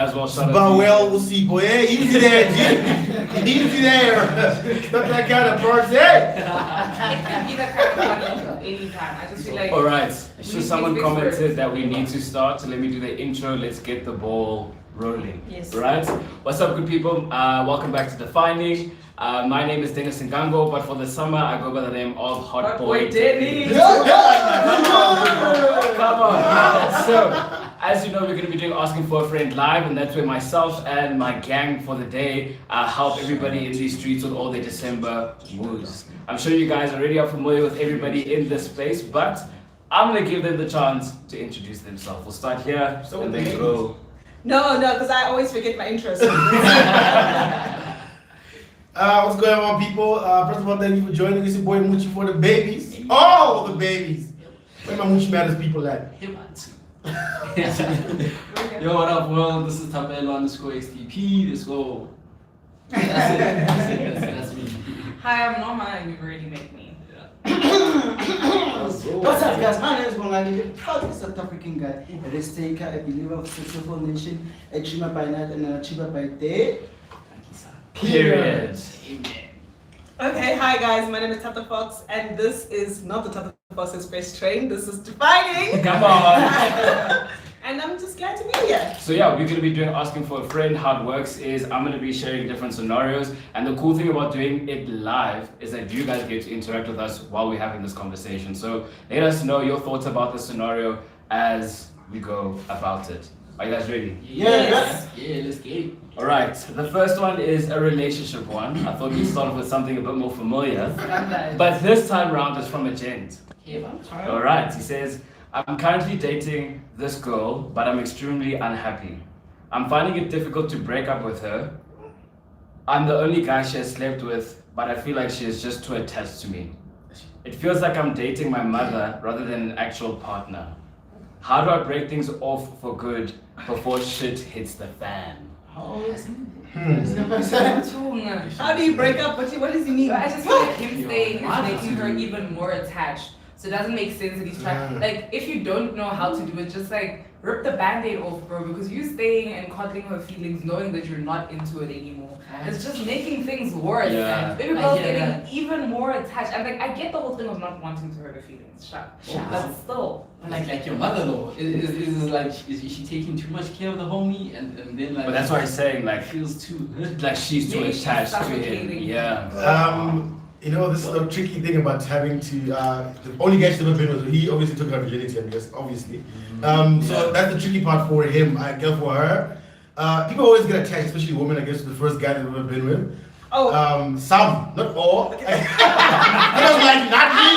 as well. Shout out But to well, we'll see, boy. Hey, easy there, G. Easy there. Not that kind of person. It can be that kind of funny anytime. I just feel like. All right. So someone commented that we need to start. So let me do the intro. Let's get the ball rolling. Yes. Right. What's up, good people? Welcome back to Defining. My name is Ngango, but for the summer I go by the name of Hot Boy Denny. Come on. So, as you know, we're going to be doing Asking for a Friend live, and that's where myself and my gang for the day help everybody in these streets with all their December moves. I'm sure you guys already are familiar with everybody in this space, but I'm going to give them the chance to introduce themselves. We'll start here and then go. No, because I always forget my interest. What's going on, people? First of all, thank you for joining. It's your boy Muchi for the babies. All the babies. Where my Muchi matters people at? Yo, what up, world? This is Tabelo_STP. Let's go. That's me. Hi, I'm Norma, and you've already met me. What's up, guys? My name is Bongani, the proudest South African guy, a risk taker, a believer of successful nation, a dreamer by night and an achiever by day. Period. Okay, hi guys, my name is Thato Fox, and this is not the Thato Fox Express train, this is Defining. Come on. And I'm just glad to be here. So yeah, we're going to be doing Asking for a Friend. How it works is I'm going to be sharing different scenarios, and the cool thing about doing it live is that you guys get to interact with us while we're having this conversation. So let us know your thoughts about the scenario as we go about it. Are you guys ready? Yes. Yeah, let's get it. Alright, the first one is a relationship one. I thought we'd start off with something a bit more familiar. But this time round is from a gent. Alright, he says, I'm currently dating this girl, but I'm extremely unhappy. I'm finding it difficult to break up with her. I'm the only guy she has slept with, but I feel like she is just too attached to me. It feels like I'm dating my mother rather than an actual partner. How do I break things off for good before shit hits the fan? How do you break up? What does he mean? I just feel like him staying is making her even more attached. So it doesn't make sense that he's trying. Like, if you don't know how to do it, just like rip the band-aid off, bro. Because you staying and coddling her feelings, knowing that you're not into it anymore, it's just making things worse. Yeah. And baby girl's getting even more attached. And like, I get the whole thing of not wanting to hurt her feelings, but still. Like your mother though, is she taking too much care of the homie and then like? But that's why he's saying like feels too like she's too Maybe she's attached to him. suffocating. Yeah. You know, this is a tricky thing about having to, the only guy she's ever been with, he obviously took her virginity, I guess, obviously. So that's the tricky part for him, I guess, for her. People always get attached, especially women, I guess, to the first guy they've ever been with. Oh. Some, not all. I was like, not me.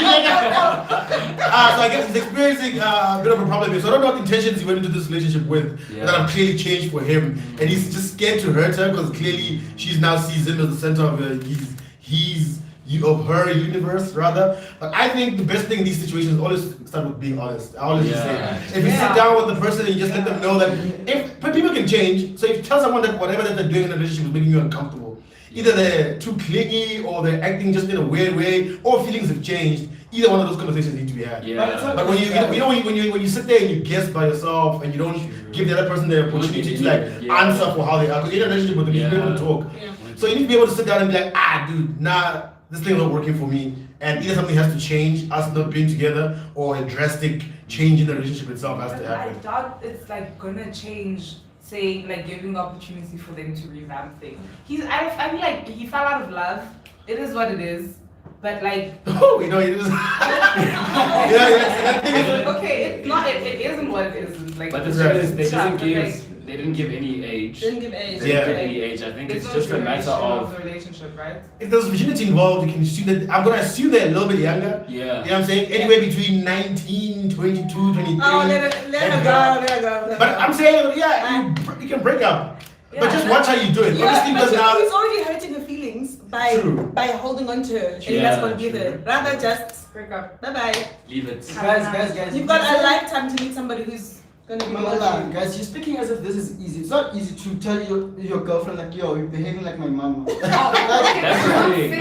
So I guess he's experiencing a bit of a problem here. So I don't know what intentions he went into this relationship with that have clearly changed for him. And he's just scared to hurt her because clearly she's now sees him as the center of of her universe, rather. But I think the best thing in these situations is always start with being honest. I always just say, if you sit down with the person and you just let them know that but people can change. So if you tell someone that whatever that they're doing in a relationship is making you uncomfortable, either they're too clingy or they're acting just in a weird way, or feelings have changed. Either one of those conversations need to be had. Yeah. But when you sit there and you guess by yourself and you don't give the other person the opportunity to answer for how they are, because you're in a relationship with them, you need to be able to talk. So you need to be able to sit down and be like, dude, nah, this thing's not working for me, and either something has to change, us not being together, or a drastic change in the relationship itself has to happen. I doubt it's like gonna change, saying like giving the opportunity for them to revamp things. I feel like he fell out of love. It is what it is. But like it is. Okay, it's not. It isn't what it isn't. Like, but the thing is, they didn't give any age. Didn't give age. They didn't give any age. I think it's just a matter of the relationship, right? If there's virginity involved, you can assume that. I'm gonna assume they're a little bit younger. Yeah. You know what I'm saying? Anywhere between 19, 22, 23. Oh, let her go. But I'm saying, you can break up. But just watch how you do it. Obviously, because now he's already hurting her feelings by holding on to her. And that's what we did. Rather just break up. Bye. leave it. Guys. You've got a lifetime to meet somebody who's gonna be with you. Guys, you're speaking as if this is easy. It's not easy to tell your girlfriend like, yo, you're behaving like my mama. That's the thing.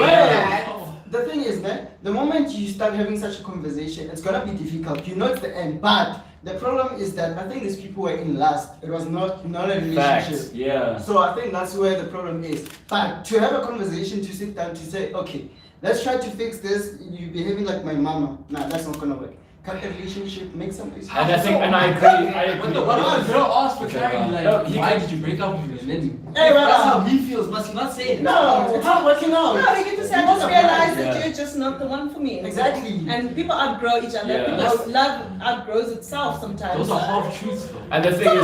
The thing is that the moment you start having such a conversation, it's gonna be difficult. You know it's the end, but The problem is that I think these people were in lust. It was not a relationship. Facts. Yeah. So I think that's where the problem is. But to have a conversation, to sit down, to say, okay, let's try to fix this. You're behaving like my mama. Nah, that's not gonna work. Cut the relationship, make some peace. And I think, and I agree. What if the girl asked for clarity, like, No, he why can- did you break up with me? And then, Hey, that's how brother. he feels, must he not say it? No, it's not working out. No, you get to say, I just realized Yeah. that you're just not the one for me. Exactly. And people outgrow each other. Yeah. People's love outgrows itself sometimes. Those are half truths, though. And the thing is,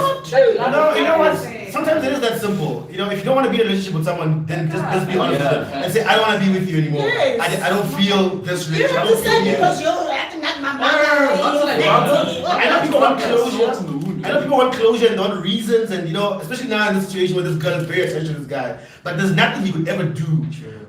No, you know what? Sometimes it is that simple. You know, if you don't want to be in a relationship with someone, then just be honest with them and say, I don't want to be with you anymore. Yes. I don't feel this You relationship. have to say because you're acting like my mother. I know people want closure. I know people want closure and they want reasons, and you know, especially now in this situation where this girl is very attached to this guy. But there's nothing he could ever do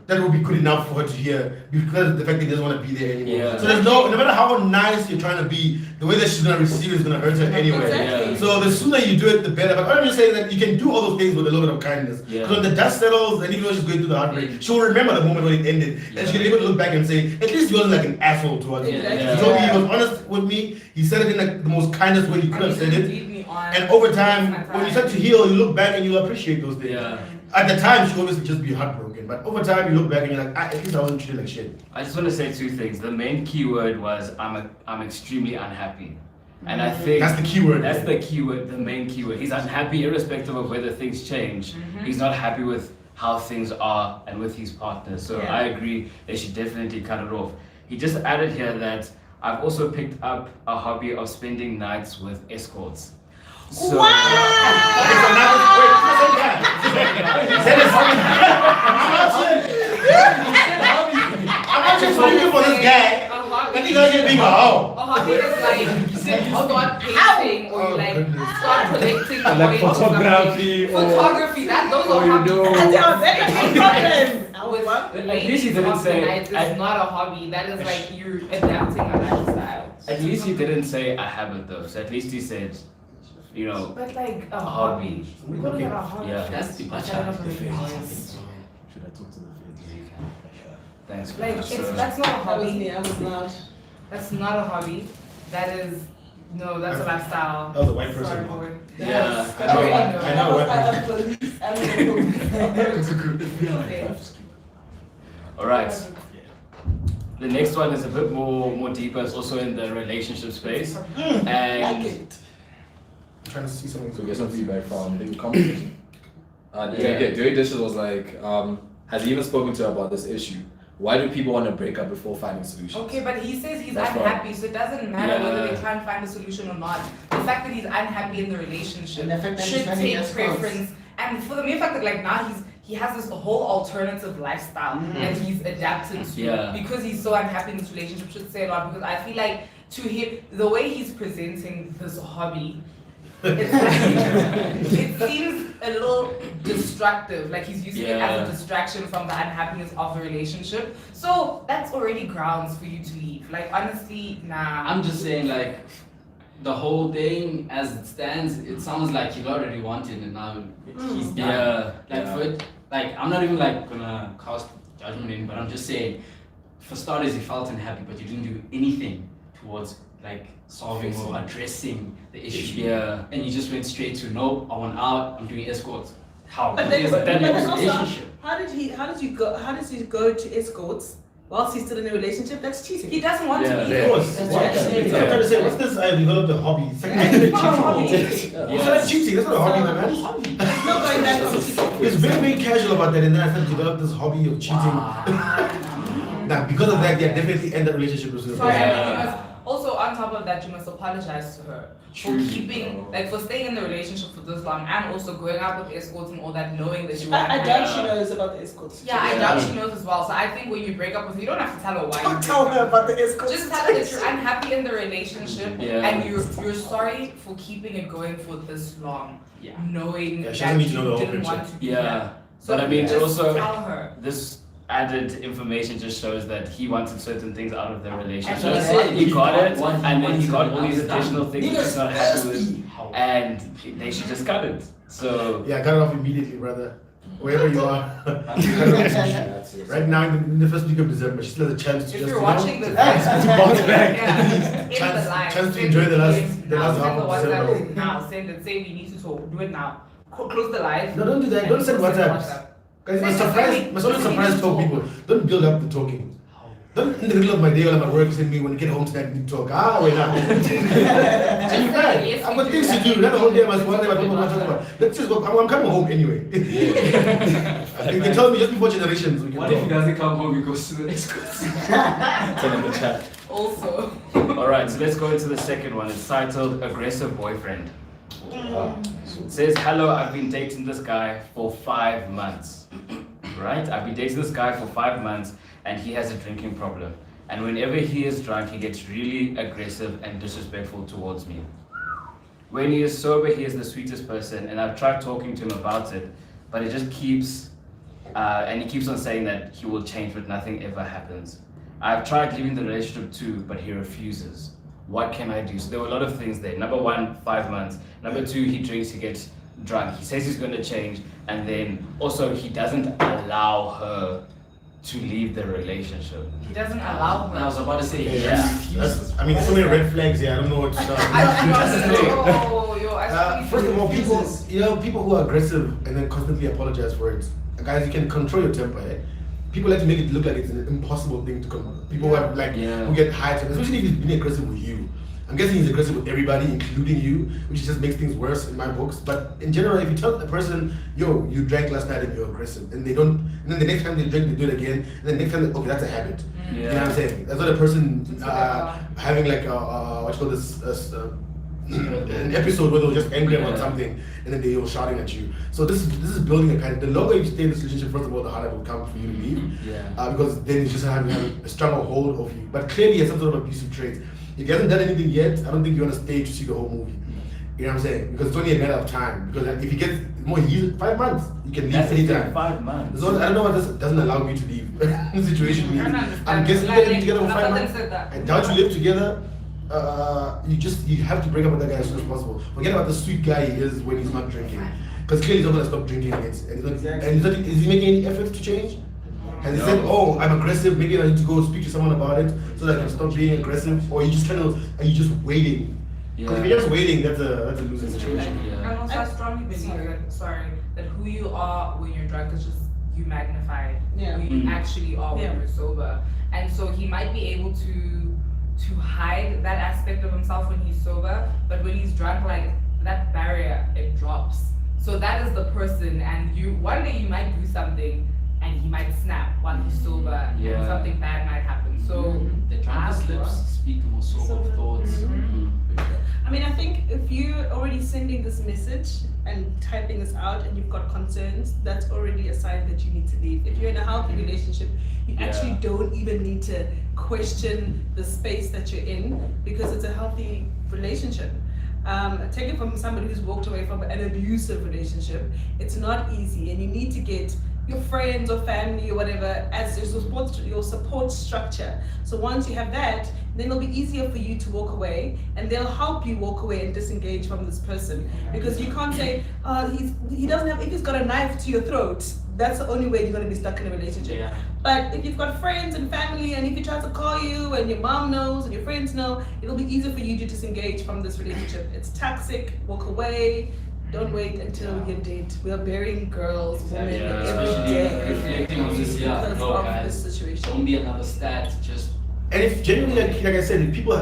that would be good enough for her to hear because of the fact that he doesn't want to be there anymore. Yeah. So there's no matter how nice you're trying to be, the way that she's gonna receive is gonna hurt her anyway. Exactly. So the sooner you do it, the better. But I'm just saying that you can do all those things with a little bit of kindness. Yeah. So when the dust settles, and even though she's going through the heartbreak, she'll remember the moment when it ended, and she can able to look back and say, at least he wasn't like an asshole towards me. Exactly. Yeah. He told me he was honest with me. He said it in like the most kindest way he could have said it. Lead me on. And over time, when you start to heal, you look back and you appreciate those things. yeah. At the time, she obviously just be heartbroken, but over time, you look back and you're like, at least I wasn't treated like shit. I just want to say two things. The main key word was I'm extremely unhappy. And I think That's the key word. that's the key word, the main key word. He's unhappy irrespective of whether things change. He's not happy with how things are and with his partner. So Yeah. I agree they should definitely cut it off. He just added here that I've also picked up a hobby of spending nights with escorts. So, I'm not just looking for this guy. I think I get bigger. Oh. A hobby is like you start painting or you like start collecting Like coins. photography or Photography, those or are you hobbies. do- With At least he didn't say- it's not a hobby. That is like you're adapting a lifestyle. at least he didn't say a habit though. So at least he said, you know, But like a hobby. hobby. We're gonna get a hobby. Yeah. That's the That's Plaatjie. not really nice. Should I talk to the thanks. Like So- that's not a That was hobby. me, I was not. That's not a hobby. That is no, that's a lifestyle. That was a white person. Sorry, boy. Yeah, I know. I know. Okay. All right. The next one is a bit more deeper. It's also in the relationship space, and I'm trying to see something. So get some feedback from the comments. Dirty Dishes was like, has he even spoken to her about this issue? Why do people want to break up before finding solutions? Okay, but he says he's That's unhappy, so it doesn't matter whether Yeah. they try and find a solution or not. The fact that he's unhappy in the relationship And the fact that he's should finding take response. preference. And for the mere fact that like now he has this whole alternative lifestyle that he's adapted to Yeah. because he's so unhappy in this relationship should say a lot. Because I feel like to him, the way he's presenting this hobby, it's like, it seems a little destructive. Like he's using it as Yeah. a distraction from the unhappiness of the relationship. So that's already grounds for you to leave. Like honestly, nah. I'm just saying, like, the whole thing as it stands, it sounds like he already wanted it now. He's done. yeah, Like, yeah. for it, like, I'm not even like gonna cast judgment in, but I'm just saying, for starters, you felt unhappy, but you didn't do anything towards like solving or addressing the issue. Yeah. And you just went straight to no, I want out. I'm doing escorts. How? But then, Is but that then a also, relationship? how did he go to escorts whilst he's still in a relationship? That's cheating. He doesn't want Yeah. to be. Of course. That's What? what I'm saying. I'm trying to say, what's this? I developed a hobby. It's like, I did It's not a hobby. cheating. It's not cheating. That's not a hobby, man. He's not going back to cheating. It's very, very casual about that, and then I started to develop this hobby of cheating. Now, because of that, they definitely end that relationship with Sorry, Yeah. and you must, also on top of that, you must apologize to her for keeping, like, for staying in the relationship for this long, and also going out with escorts and all that, knowing that you were. I doubt she Yeah. knows about the escorts. Yeah, I doubt she knows as well. So I think when you break up with her, you don't have to tell her why. Don't you tell break her up. about the escorts. Just tell her that you're unhappy in the relationship Yeah. and you're sorry for keeping it going for this long, Yeah. knowing Yeah, she that doesn't you need to know the whole didn't want to be Yeah. there. So But I mean, it just also tell her. this added information just shows that he wanted certain things out of their relationship. And he said He got it, one- and then he one got all thing these else additional things that he's not happy with, How? and they should just cut it. So Yeah, cut it off immediately, brother. Wherever you are. Right now, in the first week of December, she still has a chance to If just, you're you know, watching this, bounce back. yeah, in the Chance- live, chance to enjoy the last now. last Send the half of December. WhatsApp now. Send it. Say we need to talk. Do it now. Close the live. No, don't do that. and Don't send send WhatsApps. Guys, my Send surprise, something. my only surprise talk people. Don't build up the talking. Don't in the middle of my day or my work send me when you get home tonight we talk. Wait now. I've got things to do. Not the whole day I must wonder about what I'm talking about. Let's just go. I'm coming home anyway. You can tell me just before generations. We can What if he doesn't come home? He goes to the next question. Tell in the chat. Also. Alright, so let's go into the second one. It's titled Aggressive Boyfriend. It says, hello, I've been dating this guy for 5 months. Right? I've been dating this guy for 5 months and he has a drinking problem. And whenever he is drunk, he gets really aggressive and disrespectful towards me. When he is sober, he is the sweetest person, and I've tried talking to him about it, but it just keeps, and he keeps on saying that he will change, but nothing ever happens. I've tried leaving the relationship too, but he refuses. What can I do? So there were a lot of things there. Number one, 5 months. Number two, he drinks, he gets drunk. He says he's going to change, and then also he doesn't allow her to leave the relationship. He doesn't allow her. I was about to say, That's, I mean, there's so many red flags here. I don't know what to first of all, people who are aggressive and then constantly apologize for it. Guys, you can control your temper. Eh? People like to make it look like it's an impossible thing to control. People who have who get high, especially if he's being aggressive with you. I'm guessing he's aggressive with everybody, including you, which just makes things worse in my books. But in general, if you tell a person, yo, you drank last night and you're aggressive, and they don't, and then the next time they drink, they do it again, and then the next time, okay, that's a habit. You know what I'm saying? That's not a person having like what you call this, an episode where they were just angry about something, and then they were shouting at you. So this is building a kind of, the longer you stay in this relationship, first of all, the harder it will come for you to leave. Because then you just have a stronger hold of you. But clearly, he has some sort of abusive traits. If he hasn't done anything yet, I don't think you want to stay to see the whole movie. You know what I'm saying? Because it's only a matter of time. Because if he gets more healed, 5 months, you can leave anytime. 5 months. So I don't know what this doesn't allow me to leave. The situation means. I'm guessing you're living together for 5 months. I doubt you live together. You have to break up with that guy as soon as possible. Forget about the sweet guy he is when he's not drinking. Because clearly he's not gonna stop drinking and is he making any efforts to change? Has he said, oh, I'm aggressive, maybe I need to go speak to someone about it so that I can stop being aggressive? Or are you just waiting? Because if you're just waiting, that's a losing situation. And also I strongly believe that who you are when you're drunk is just you magnified who you actually are when you're sober. And so he might be able to hide that aspect of himself when he's sober, but when he's drunk, like that barrier, it drops. So that is the person, and one day you might do something and he might snap while he's sober and something bad might happen. So the drunkest lips speak the most sober thoughts. I mean, I think if you're already sending this message and typing this out and you've got concerns, that's already a sign that you need to leave. If you're in a healthy relationship, you actually don't even need to question the space that you're in because it's a healthy relationship. Take it from somebody who's walked away from an abusive relationship. It's not easy, and you need to get your friends or family or whatever as your support structure. So once you have that, then it'll be easier for you to walk away, and they'll help you walk away and disengage from this person. Because you can't say, he doesn't have, if he's got a knife to your throat, that's the only way you're going to be stuck in a relationship. But if you've got friends and family, and if he tries to call you and your mom knows and your friends know, it'll be easier for you to disengage from this relationship. It's toxic, walk away. Don't wait until you date. We are burying girls, women every day Reflecting on this, because no, of guys, this situation. don't be another stat. Just And if genuinely, like I said, the people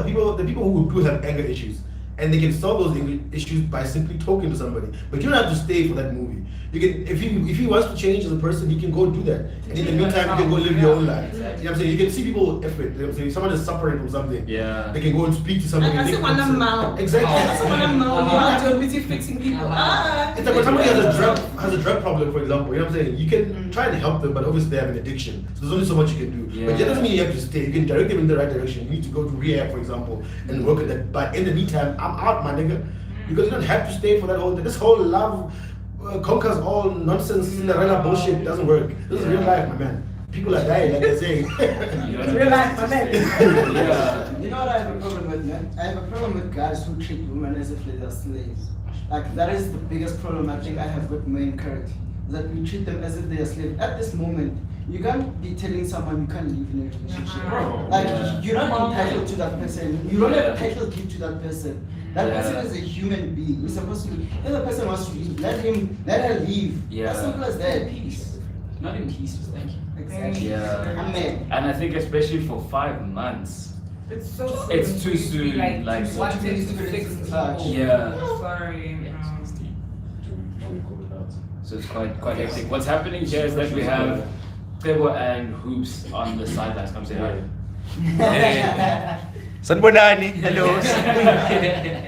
who do have anger issues, and they can solve those issues by simply talking to somebody. But you don't have to stay for that movie. You can, if he wants to change as a person, he can go do that. And in the meantime, you can go live your own life. You know what I'm saying? You can see people effort. You know what I'm saying? Someone is suffering from something. They can go and speak to somebody. Exactly. Busy fixing people. It's like when somebody has a drug problem, for example. You know what I'm saying? You can try and help them, but obviously they have an addiction. So there's only so much you can do. But that doesn't mean you have to stay. You can direct them in the right direction. You need to go to rehab, for example, and work at that. But in the meantime, I'm out, my nigga, because you don't have to stay for that whole. This whole love conquers all nonsense, Cinderella bullshit doesn't work. This is real life, my man. People are dying, like they say. It's real life, my man. You know what I have a problem with, man? I have a problem with guys who treat women as if they're slaves. Like, that is the biggest problem I think I have with men currently. That we treat them as if they are slaves. At this moment, You can't be telling someone you can't live in a relationship. Uh-huh. You're not entitled to that person. You don't have a title gift to that person. That person is a human being. You're supposed to. If the person wants to leave, let her leave. Yeah. As simple as that. Peace. Not in pieces, thank you. Exactly. Yeah. Amen. And I think especially for 5 months, It's so soon. it's too You should be soon. Like, wanting to fix people. yeah. Sorry. So it's quite hectic. What's happening here is that we have Tebo and Hoops on the sidelines. Come say hi. Sanbonani, hello.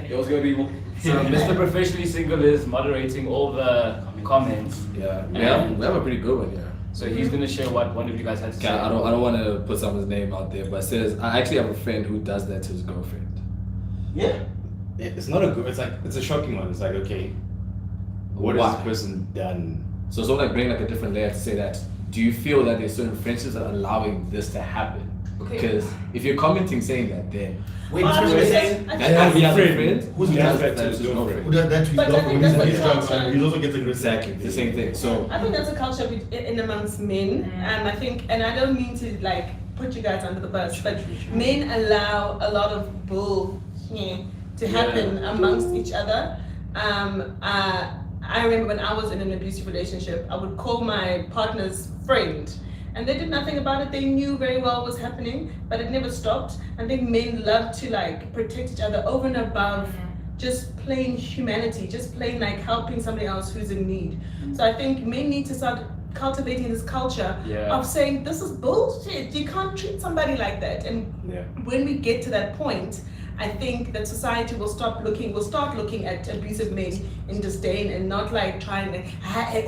Yo, what's good, people? So Mr. Professionally Single is moderating all the comments. Yeah, And- we have a pretty good one here. So he's gonna share what one of you guys had to Okay, say. I don't want to put someone's name out there, but it says I actually have a friend who does that to his girlfriend. Yeah. It's not a good. It's a shocking one. It's like, okay, what has this person done? So sort of like bring like a different layer to say that. Do you feel that there's certain friendships that are allowing this to happen? Okay. Because if you're commenting saying that, then Wait, Well, I this think person that's- says- I that think has to be that's a friend. friend Who who does does that that to to his his girlfriend. who does that to his But I girlfriend? think that's He's the drunk, culture. he also gets aggressive. Exactly, the same thing. So I think that's a culture in amongst men, and I think, and I don't mean to like put you guys under the bus, but men allow a lot of bull to happen amongst each other. I remember when I was in an abusive relationship, I would call my partner's friend, and they did nothing about it. They knew very well what was happening, but it never stopped. I think men love to like protect each other over and above just plain humanity, just plain like helping somebody else who's in need. So I think men need to start cultivating this culture of saying this is bullshit. You can't treat somebody like that. And when we get to that point, I think that society will start looking at abusive men in disdain and not like trying to I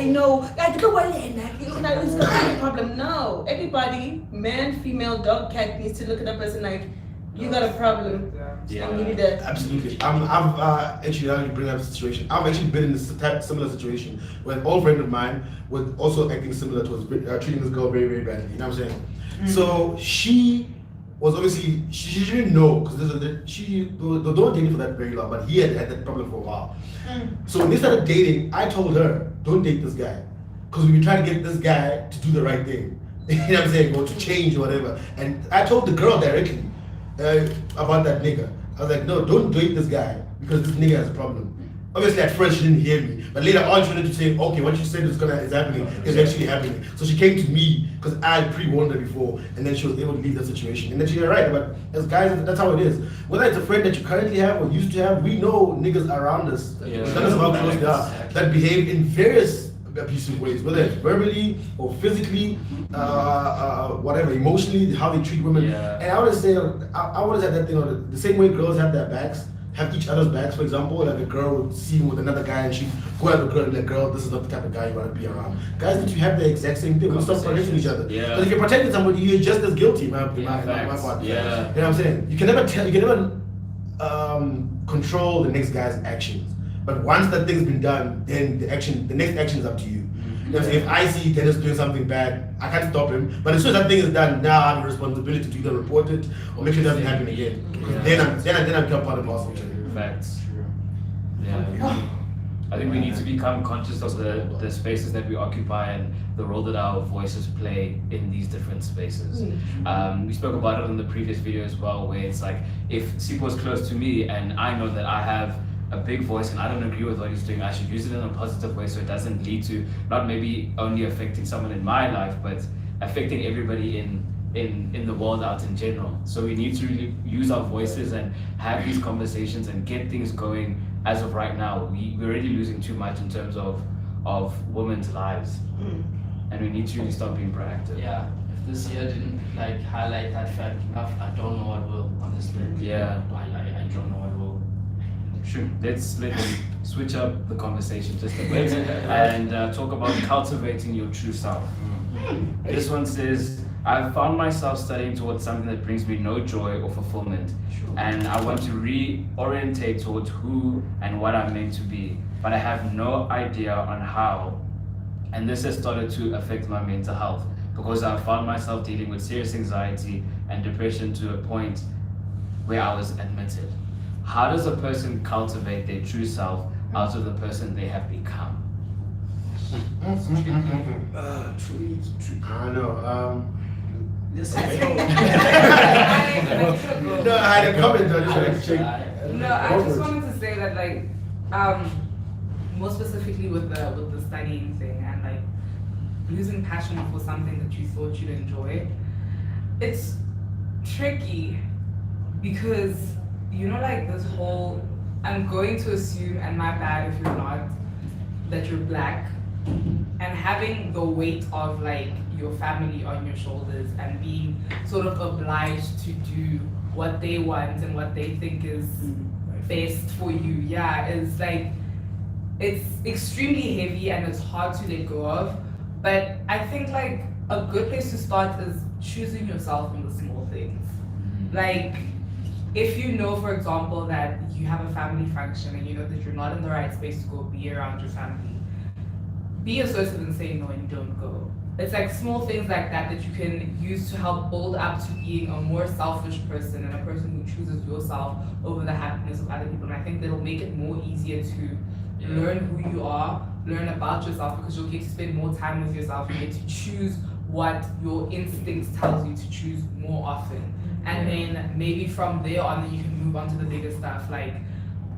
know it's got a problem. No, everybody, man, female, dog, cat needs to look at that person like you got a problem. And you need to Absolutely. I've actually, now you bring up the situation. I've actually been in this similar situation where an old friend of mine was also acting similar to us, treating this girl very, very badly. You know what I'm saying? So she was obviously, she didn't know, because they weren't dating for that very long, but he had that problem for a while. So when they started dating, I told her, don't date this guy. Because we've been trying to get this guy to do the right thing. You know what I'm saying? Or to change or whatever. And I told the girl directly about that nigga. I was like, no, don't date this guy because this nigga has a problem. Obviously at first she didn't hear me, but later on she wanted to say, okay, what you said is happening is actually happening. So she came to me because I pre-warned her before, and then she was able to leave that situation. And then she's right, but as guys, that's how it is. Whether it's a friend that you currently have or used to have, we know niggas around us, regardless of how close they are, that behave in various abusive ways, whether it's verbally or physically, whatever, emotionally, how they treat women. And I would say, I always had that thing, the same way girls have their backs, have each other's backs. For example, like a girl would see him with another guy and she go at the girl and be like, girl, this is not the type of guy you want to be around. Guys need to have the exact same thing. We stop protecting each other. Because if you're protecting somebody, you're just as guilty, in my part. You know what I'm saying? You can never control the next guy's actions. But once that thing's been done, then the next action is up to you. You know what I'm saying? If I see Dennis doing something bad, I can't stop him. But as soon as that thing is done, now I have a responsibility to either report it or make sure it doesn't happen again. Then I become part of the parcel. Facts. Yeah. I think we need to become conscious of the spaces that we occupy and the role that our voices play in these different spaces. We spoke about it in the previous video as well, where it's like, if Sipho is close to me and I know that I have a big voice and I don't agree with what he's doing, I should use it in a positive way so it doesn't lead to not maybe only affecting someone in my life, but affecting everybody in the world out in general. So we need to really use our voices and have these conversations and get things going. As of right now, we're already losing too much in terms of women's lives. And we need to really start being proactive. Yeah, if this year didn't like highlight that fact enough, I don't know what will, honestly. Yeah. I don't know what will. Sure. Let's switch up the conversation just a bit and talk about cultivating your true self. This one says, I've found myself studying towards something that brings me no joy or fulfillment, and I want to reorientate towards who and what I'm meant to be, but I have no idea on how. And this has started to affect my mental health because I've found myself dealing with serious anxiety and depression to a point where I was admitted. How does a person cultivate their true self out of the person they have become? I know. Just No, I had a comment. I just wanted to check. No, I just wanted to say that like, more specifically with the studying thing and like losing passion for something that you thought you'd enjoy, it's tricky because you know like this whole, I'm going to assume, and my bad if you're not, that you're black, and having the weight of like your family on your shoulders and being sort of obliged to do what they want and what they think is best for you, yeah, is like, it's extremely heavy and it's hard to let go of. But I think like a good place to start is choosing yourself in the small things. Like, if you know, for example, that you have a family function and you know that you're not in the right space to go be around your family, be assertive and say no and don't go. It's like small things like that that you can use to help build up to being a more selfish person and a person who chooses yourself over the happiness of other people. And I think that'll make it more easier to learn who you are, learn about yourself, because you'll get to spend more time with yourself. You get to choose what your instincts tells you to choose more often. And then maybe from there on, then you can move on to the bigger stuff, like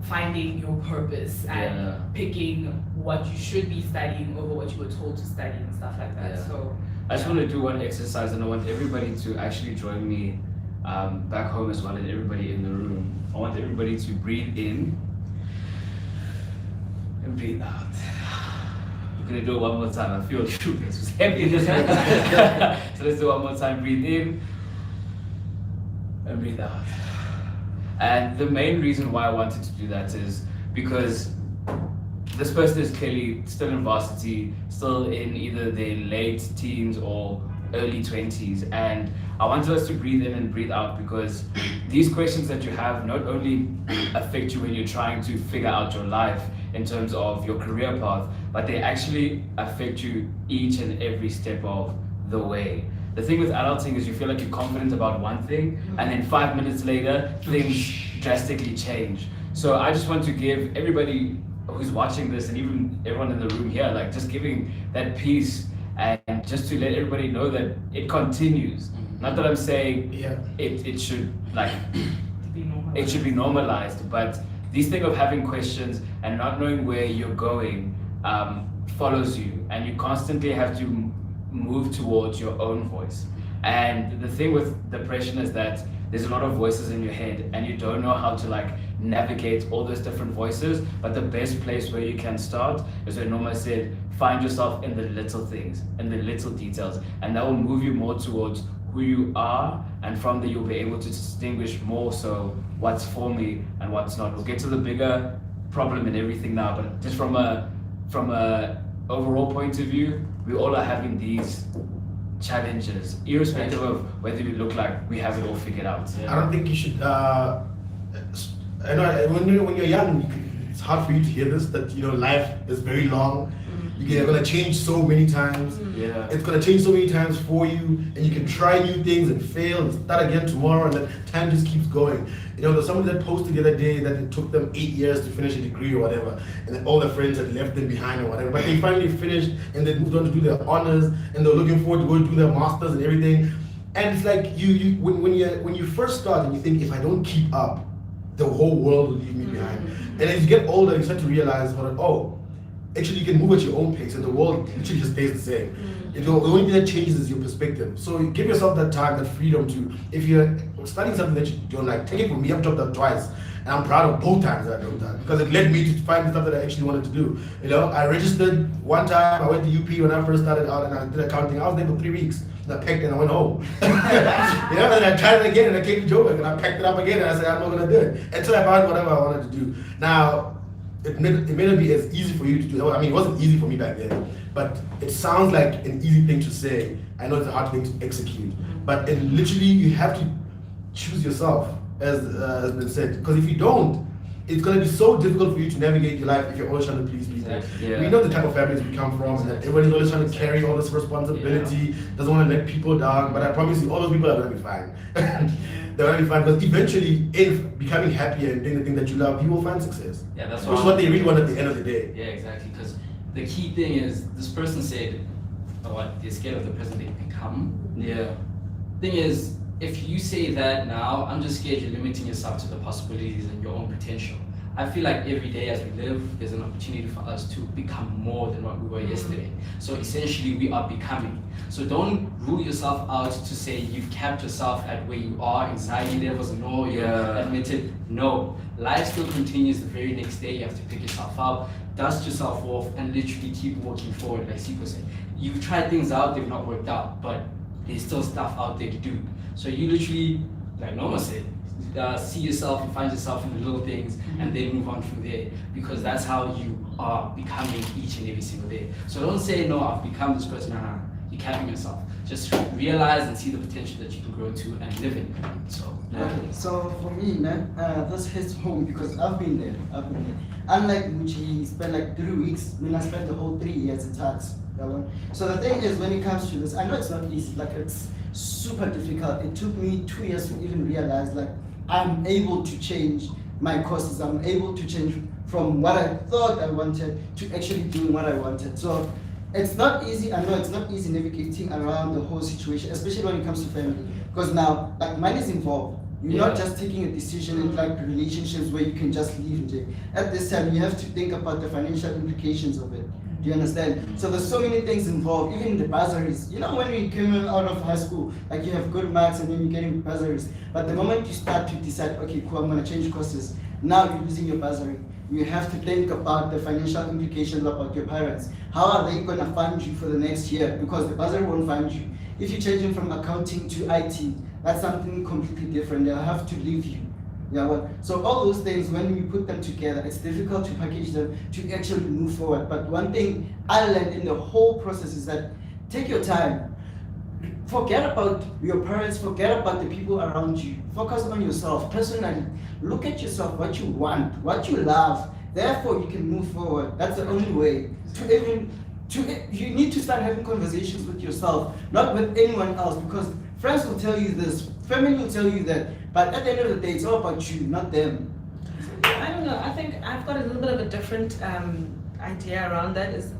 finding your purpose and picking what you should be studying over what you were told to study and stuff like that. Yeah. So I just want to do one exercise, and I want everybody to actually join me back home as well, and everybody in the room. I want everybody to breathe in and breathe out. We're gonna do it one more time. I feel it's heavy in this room. So let's do it one more time. Breathe in and breathe out. And the main reason why I wanted to do that is because this person is clearly still in varsity, still in either their late teens or early 20s. And I wanted us to breathe in and breathe out, because these questions that you have not only affect you when you're trying to figure out your life in terms of your career path, but they actually affect you each and every step of the way. The thing with adulting is you feel like you're confident about one thing, and then 5 minutes later, things drastically change. So I just want to give everybody who's watching this, and even everyone in the room here, like just giving that peace, and just to let everybody know that it continues. Not that I'm saying it should like it should be normalized, but this thing of having questions and not knowing where you're going follows you, and you constantly have to move towards your own voice. And the thing with depression is that there's a lot of voices in your head, and you don't know how to like navigate all those different voices. But the best place where you can start is, when Norma said, find yourself in the little things, in the little details, and that will move you more towards who you are, and from there you'll be able to distinguish more so what's for me and what's not. We'll get to the bigger problem and everything now, but just from a overall point of view, we all are having these challenges, irrespective of whether we look like we have it all figured out. I don't think you should. I know when you're young, it's hard for you to hear this. That life is very long. You're gonna change so many times. Yeah. It's gonna change so many times for you, and you can try new things and fail and start again tomorrow, and then time just keeps going. There's somebody that posted the other day that it took them 8 years to finish a degree or whatever, and then all their friends had left them behind or whatever. But they finally finished, and they moved on to do their honors, and they're looking forward to go do their masters and everything. And it's like when you first start and you think, if I don't keep up, the whole world will leave me behind. And as you get older, you start to realize, actually you can move at your own pace, and the world literally just stays the same. The only thing that changes is your perspective. So you give yourself that time, that freedom to, if you're studying something that you don't like, take it from me, I've dropped that twice. And I'm proud of both times that I dropped that, because it led me to find the stuff that I actually wanted to do. I registered one time, I went to UP when I first started out, and I did accounting. I was there for 3 weeks. And I packed it and I went home. And I tried it again, and I came to Joburg, and I packed it up again, and I said, I'm not gonna do it. Until I found whatever I wanted to do. Now, it may not be as easy for you to do. I mean, it wasn't easy for me back then, but it sounds like an easy thing to say. I know it's a hard thing to execute, but literally you have to choose yourself, as has been said. Because if you don't, it's going to be so difficult for you to navigate your life if you're always trying to please people. Yeah. We know the type of families we come from, and that everybody's always trying to carry all this responsibility, doesn't want to let people down, but I promise you, all those people are going to be fine. They're going to be fine, because eventually, in becoming happier and doing the thing that you love, you will find success. Yeah, that's which is what they really want at the end of the day. Yeah, exactly. Because the key thing is this person said, what, they're scared of the person they become. Yeah. Thing is, if you say that now, I'm just scared you're limiting yourself to the possibilities and your own potential. I feel like every day as we live, there's an opportunity for us to become more than what we were yesterday. So essentially, we are becoming. So don't rule yourself out to say you've capped yourself at where you are, anxiety levels, no, you're admitted, no. Life still continues the very next day. You have to pick yourself up, dust yourself off, and literally keep walking forward, like Sipho said. You've tried things out, they've not worked out, but there's still stuff out there to do. So you literally, like Norma said, see yourself and find yourself in the little things and then move on from there, because that's how you are becoming each and every single day. So don't say, no, I've become this person. Nah, you're capping yourself. Just realize and see the potential that you can grow to and live in. So, Okay, so for me, man, this hits home because I've been there. Unlike Muchi, he spent like 3 weeks, I spent the whole 3 years in tax. So the thing is, when it comes to this, I know it's not easy, like it's super difficult. It took me 2 years to even realize like I'm able to change my courses. I'm able to change from what I thought I wanted to actually doing what I wanted. So it's not easy. I know it's not easy navigating around the whole situation, especially when it comes to family, because now like money is involved. You're not just taking a decision in like relationships where you can just leave it. At this time, you have to think about the financial implications of it. Do you understand? So there's so many things involved, even the bursaries. You know, when we came out of high school, like you have good marks and then you're getting bursaries. But the moment you start to decide, okay, cool, I'm gonna change courses, now you're losing your bursary. You have to think about the financial implications about your parents. How are they gonna fund you for the next year? Because the bursary won't fund you. If you're changing from accounting to IT, that's something completely different. They'll have to leave you. Yeah, well, so all those things, when we put them together, it's difficult to package them to actually move forward. But one thing I learned in the whole process is that take your time. Forget about your parents, forget about the people around you. Focus on yourself personally. Look at yourself, what you want, what you love. Therefore, you can move forward. That's the only way. You need to start having conversations with yourself, not with anyone else, because friends will tell you this, family will tell you that, but at the end of the day, it's all about you, not them. I don't know. I think I've got a little bit of a different idea around that. Is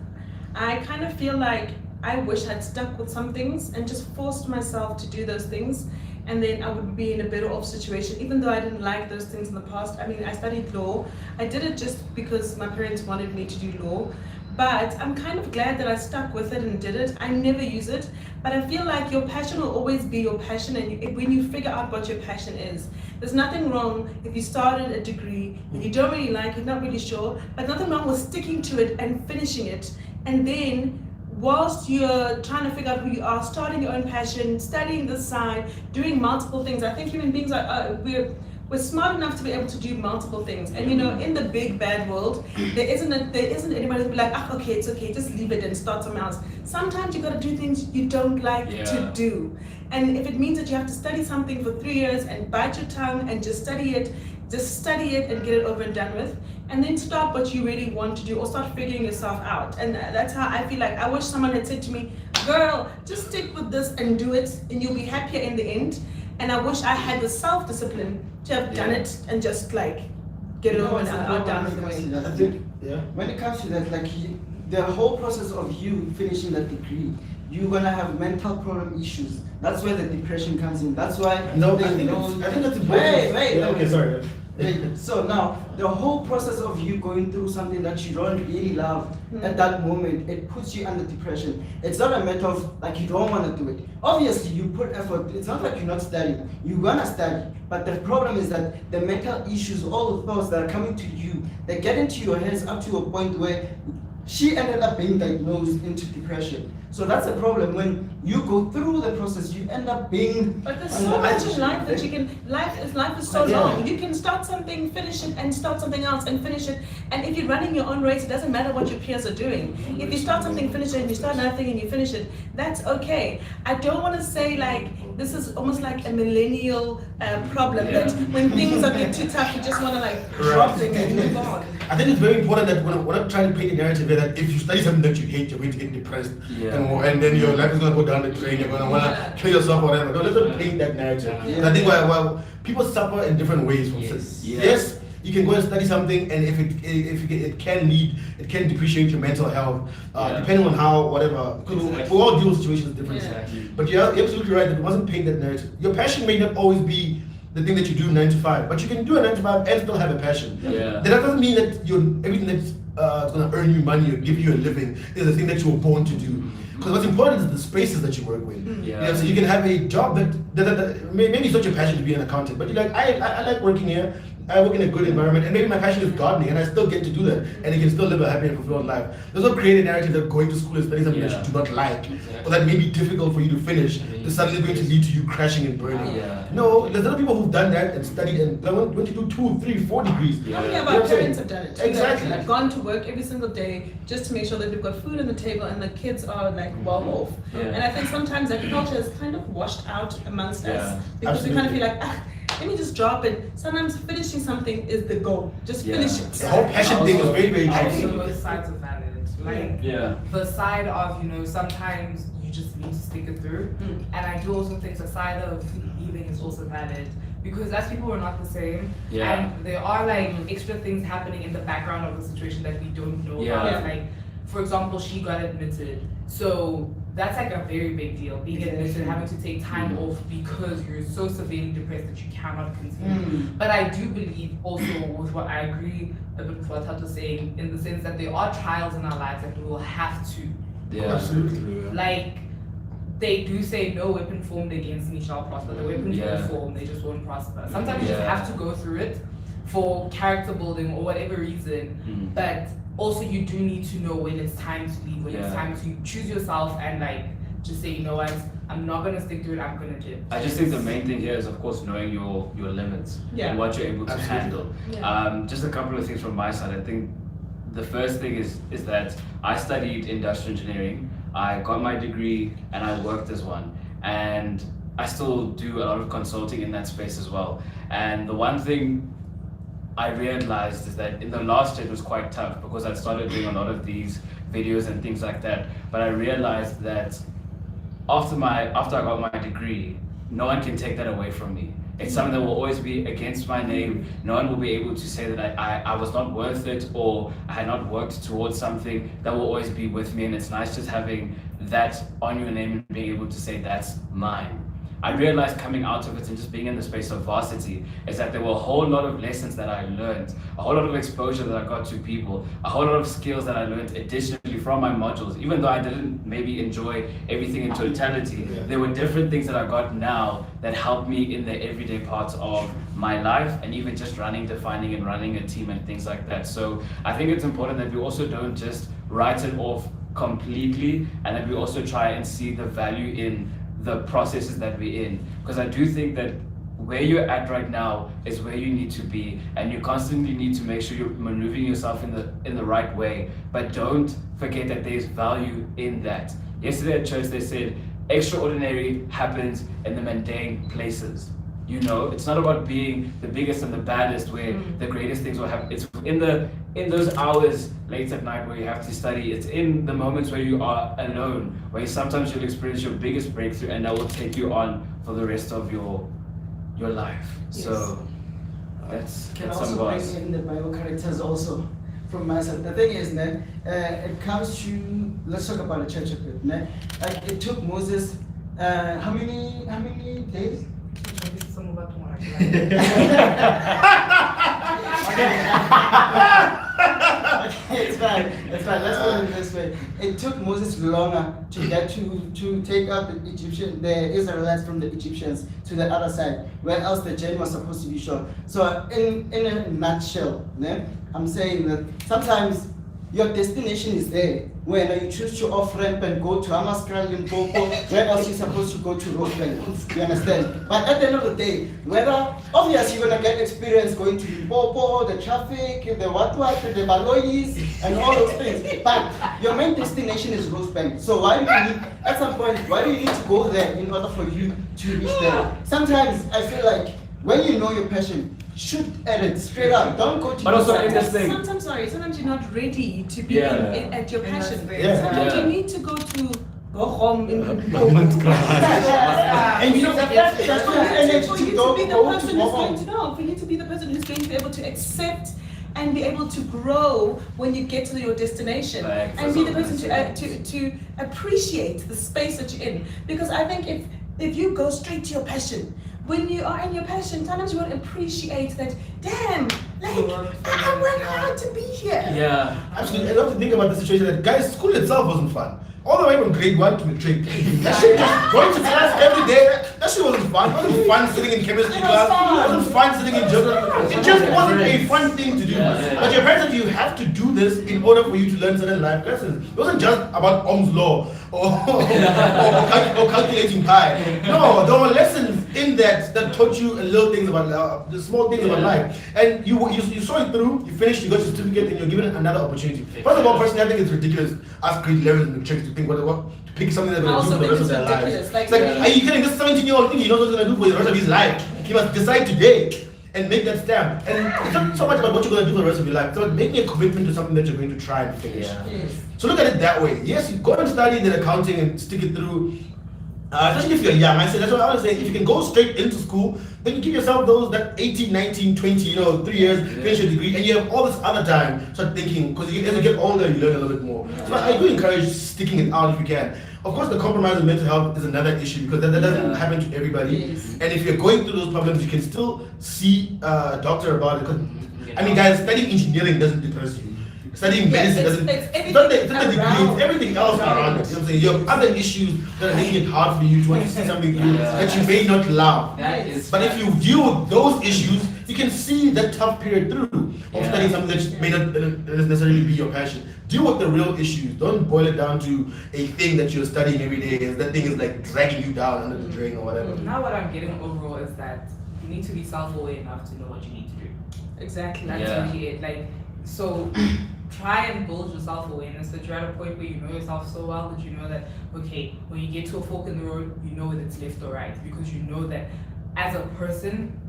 I kind of feel like I wish I'd stuck with some things and just forced myself to do those things, and then I would be in a better off situation, even though I didn't like those things in the past. I mean, I studied law. I did it just because my parents wanted me to do law. But I'm kind of glad that I stuck with it and did it. I never use it, but I feel like your passion will always be your passion, and when you figure out what your passion is, there's nothing wrong if you started a degree and you don't really like it, not really sure, but nothing wrong with sticking to it and finishing it. And then whilst you're trying to figure out who you are, starting your own passion, studying this side, doing multiple things. I think human beings are, we're smart enough to be able to do multiple things. And you know, in the big bad world, there isn't anybody who'll be like, okay, it's okay, just leave it and start something else. Sometimes you gotta do things you don't like to do. And if it means that you have to study something for 3 years and bite your tongue and just study it and get it over and done with, and then start what you really want to do, or start figuring yourself out. And that's how I feel like. I wish someone had said to me, girl, just stick with this and do it, and you'll be happier in the end. And I wish I had the self-discipline to have done it and just like get it over and done with the way. I think when it comes to that, like the whole process of you finishing that degree, you're gonna have mental problem issues. That's where the depression comes in. That's why I think that's important. Wait. Okay, sorry. So now, the whole process of you going through something that you don't really love at that moment, it puts you under depression. It's not a matter of like you don't want to do it. Obviously, you put effort. It's not like you're not studying. You're gonna study. But the problem is that the mental issues, all the thoughts that are coming to you, they get into your heads up to a point where she ended up being diagnosed into depression. So that's the problem. When you go through the process, you end up being. But there's so much in life that you can. Life is so long. You can start something, finish it, and start something else, and finish it. And if you're running your own race, it doesn't matter what your peers are doing. If you start something, finish it, and you start another thing and you finish it, that's okay. I don't want to say like this is almost like a millennial problem that when things are getting too tough, you just want to like drop things and move on. I think it's very important that when I'm trying to paint a narrative here, that if you study something that you hate, you're going to get depressed, and then your life is going to go down the drain. You're going to want to kill yourself or whatever. Don't let them paint that narrative. And I think why people suffer in different ways from this. Yes, you can go and study something, and if it can depreciate your mental health, depending on how whatever. Because we all deal with situations differently. Exactly. But you're absolutely right that it wasn't paint that narrative. Your passion may not always be the thing that you do 9 to 5, but you can do a 9 to 5 and still have a passion. Yeah. That doesn't mean that everything that's going to earn you money or give you a living is the thing that you were born to do. Because what's important is the spaces that you work with. Yeah. You know, so you can have a job that maybe it's not your passion to be an accountant, but you're like, I like working here. I work in a good environment, and maybe my passion is gardening, and I still get to do that, and you can still live a happy and fulfilled life. There's no creative narrative that going to school and studying something that you do not like, or that may be difficult for you to finish, is suddenly going to lead to you crashing and burning. Yeah. No, there's other people who've done that and studied and went to do 2, 3, 4 degrees. How many of You know our what I'm parents saying? have done it? Exactly. Like gone to work every single day just to make sure that we've got food on the table and the kids are like well off. Yeah. And I think sometimes that culture is kind of washed out amongst Yeah, us because we kind of absolutely. feel like, let me just drop it. Sometimes finishing something is the goal. Just finish it. The whole passion thing is very, very I tricky. think both sides are valid. Like the side of, sometimes you just need to stick it through. And I do also think the side of leaving is also valid. Because as people are not the same, and there are like extra things happening in the background of the situation that we don't know about. Like, for example, she got admitted. So that's like a very big deal. Being admitted, having to take time off because you're so severely depressed that you cannot continue. But I do believe also with what I agree a bit with what Thato was saying, in the sense that there are trials in our lives that we will have to. Absolutely. Like, they do say no weapon formed against me shall prosper. The weapons will form, they just won't prosper. Sometimes you just have to go through it for character building or whatever reason. But also you do need to know when it's time to leave, when it's time to choose yourself and like just say, you know what, I'm not gonna stick to it, I'm gonna dip. I just think the main thing here is, of course, knowing your limits and what you're able to handle. Just a couple of things from my side. I think the first thing is that I studied industrial engineering. I got my degree and I worked as one, and I still do a lot of consulting in that space as well. And the one thing I realized is that in the last year it was quite tough because I started doing a lot of these videos and things like that. But I realized that after I got my degree, no one can take that away from me. It's something that will always be against my name. No one will be able to say that I was not worth it or I had not worked towards something. That will always be with me, and it's nice just having that on your name and being able to say that's mine. I realized coming out of it and just being in the space of varsity is that there were a whole lot of lessons that I learned, a whole lot of exposure that I got to people, a whole lot of skills that I learned additionally from my modules. Even though I didn't maybe enjoy everything in totality, there were different things that I got now that helped me in the everyday parts of my life, and even just defining and running a team and things like that. So I think it's important that we also don't just write it off completely, and that we also try and see the value in the processes that we're in, because I do think that where you're at right now is where you need to be, and you constantly need to make sure you're maneuvering yourself in the right way, but don't forget that there's value in that. Yesterday at church they said extraordinary happens in the mundane places. It's not about being the biggest and the baddest where the greatest things will happen. It's in those hours late at night where you have to study. It's in the moments where you are alone, where sometimes you'll experience your biggest breakthrough, and that will take you on for the rest of your life. So that's Can some also bring bars. in the Bible characters also from my side. The thing is, it comes to, let's talk about the church a bit. Like it took Moses, how many days? It's fine. Let's put it this way. It took Moses longer to get to take out the Israelites from the Egyptians to the other side, where else the journey was supposed to be short. So in a nutshell, I'm saying that sometimes your destination is there. When you choose to off-ramp and go to Hammanskraal, Limpopo, where else you're supposed to go to Rosebank, you understand? But at the end of the day, whether, obviously you're gonna get experience going to Limpopo, the traffic, the the Baloyis, and all those things, but your main destination is Rosebank. So why do you need, at some point, why do you need to go there in order for you to reach there? Sometimes I feel like, when you know your passion, shoot at it straight up. Don't go to. But also in this thing. Sometimes you're not ready to be at your passion. Yeah. Sometimes you need to go to go home in And you know, that's what for you to be the person who's going to know, for you to be the person who's going to be able to accept and be able to grow when you get to your destination, and be the person to appreciate the space that you're in. Because I think if you go straight to your passion, when you are in your passion, sometimes you won't appreciate that. Damn, like I work hard to be here. Yeah, absolutely. I love to think about the situation that guys, school itself wasn't fun. All the way from grade 1 to matric. That shit just going to class every day. That shit wasn't fun. It wasn't fun sitting in chemistry class. It wasn't fun sitting in geography. It just wasn't a fun thing to do. But your parents said you have to do this in order for you to learn certain life lessons. It wasn't just about Ohm's law or calculating pi. No, there were lessons in that taught you a little things about the small things about life. And you saw it through, you finished, you got your certificate, and you're given another opportunity. First of all, personally, I think it's ridiculous as grade 11 in the church to think what to pick something they're going to do for the rest of their lives. It's like, are you kidding? This 17-year-old thing, he knows what he's going to do for the rest of his life. He must decide today and make that stamp. And it's not so much about what you're going to do for the rest of your life. It's about making a commitment to something that you're going to try and finish. So look at it that way. Yes, you go and study the accounting and stick it through. Especially if you're young, I say that's what I was saying. If you can go straight into school, then you give yourself that 18, 19, 20, 3 years, finish your degree, and you have all this other time. Start thinking, because as you get older, you learn a little bit more. So I do encourage sticking it out if you can. Of course, the compromise of mental health is another issue because that doesn't happen to everybody. And if you're going through those problems, you can still see a doctor about it. I mean, guys, studying engineering doesn't depress you. Studying medicine doesn't. It's not the degree, it's everything else around it. You know what I'm saying? You have other issues that are making it hard for you to want to see something through that you may not love. But if you deal with those issues, you can see that tough period through of studying something that may not necessarily be your passion. Deal with the real issues. Don't boil it down to a thing that you're studying every day. And that thing is like dragging you down under the drain or whatever. Now what I'm getting overall is that you need to be self-aware enough to know what you need to do. Exactly. That's really it. Like, so try and build your self-awareness that you're at a point where you know yourself so well that you know that, okay, when you get to a fork in the road, you know whether it's left or right, because you know that as a person,